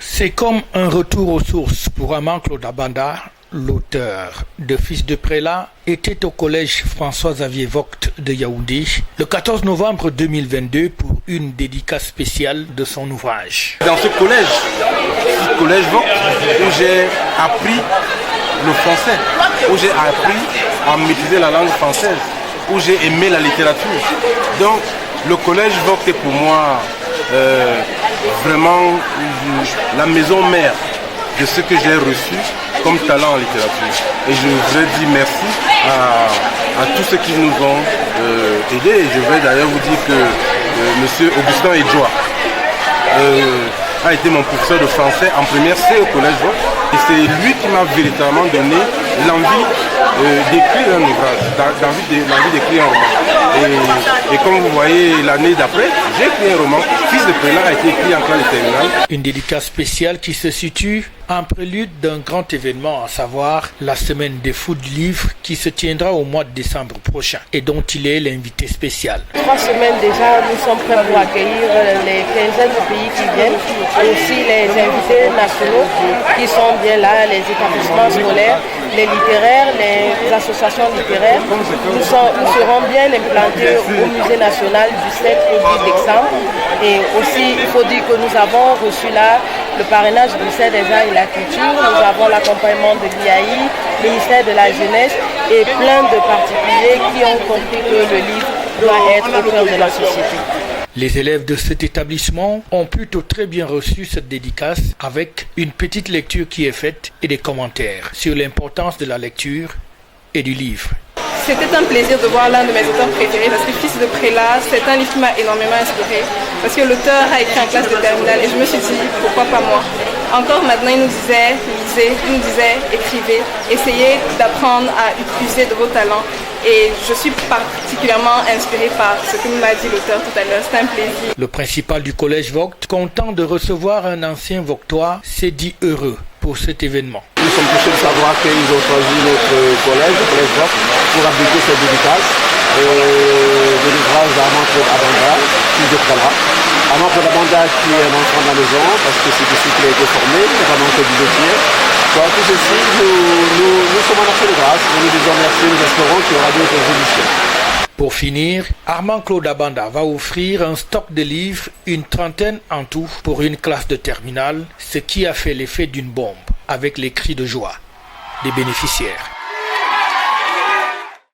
C'est comme un retour aux sources pour Armand-Claude Abanda. L'auteur de Fils de prélat était au collège François-Xavier Vogt de Yaoundé le 14 novembre 2022 pour une dédicace spéciale de son ouvrage. Dans ce collège Vogt, où j'ai appris le français, où j'ai appris à maîtriser la langue française, où j'ai aimé la littérature. Donc le collège Vogt est pour moi vraiment la maison mère de ce que j'ai reçu comme talent en littérature. Et je voudrais dire merci à tous ceux qui nous ont aidés. Et je vais d'ailleurs vous dire que M. Augustin Edjoa a été mon professeur de français en première C au collège Vogt. Et c'est lui qui m'a véritablement donné l'envie d'écrire un ouvrage, l'envie d'écrire un roman. Et comme vous voyez, l'année d'après, j'ai écrit un roman. Fils de prélat a été écrit en classe de terminale. Une dédicace spéciale qui se situe en prélude d'un grand événement, à savoir la semaine des fous du livre qui se tiendra au mois de décembre prochain et dont il est l'invité spécial. 3 semaines déjà, nous sommes prêts pour accueillir les quinzaines de pays qui viennent, et aussi les invités nationaux qui sont bien là, les établissements scolaires, les littéraires, les associations littéraires. Nous serons bien implantés au musée national du 7 au 10 décembre. Et aussi, il faut dire que nous avons reçu là le parrainage du ministère des Arts et la Culture, nous avons l'accompagnement de l'IAI, le ministère de la Jeunesse et plein de particuliers qui ont compris que le livre doit être au cœur de la société. Les élèves de cet établissement ont plutôt très bien reçu cette dédicace avec une petite lecture qui est faite et des commentaires sur l'importance de la lecture et du livre. C'était un plaisir de voir l'un de mes auteurs préférés parce que Fils de prélat, c'est un livre qui m'a énormément inspiré parce que l'auteur a écrit en classe de terminale et je me suis dit pourquoi pas moi. Encore maintenant, il nous disait lisez, il nous disait écrivez, essayez d'apprendre à utiliser de vos talents. Et je suis particulièrement inspirée par ce que m'a dit l'auteur tout à l'heure. C'est un plaisir. Le principal du collège Vogt, content de recevoir un ancien Voctois, s'est dit heureux pour cet événement. Nous sommes touchés de savoir qu'ils ont choisi notre collège, le collège Vogt, pour abriter cette dédicace de l'ouvrage d'Armand-Claude Abanda, Fils de prélat. Armand-Claude Abanda qui est un enfant de la maison, parce que c'est ici qu'il a été formé, notamment que du métier. Pour tout ceci, nous sommes en action de grâce, nous disons merci, nous espérons qu'il y aura d'autres éditions. Pour finir, Armand-Claude Abanda va offrir un stock de livres, une trentaine en tout, pour une classe de terminale, ce qui a fait l'effet d'une bombe, avec les cris de joie des bénéficiaires.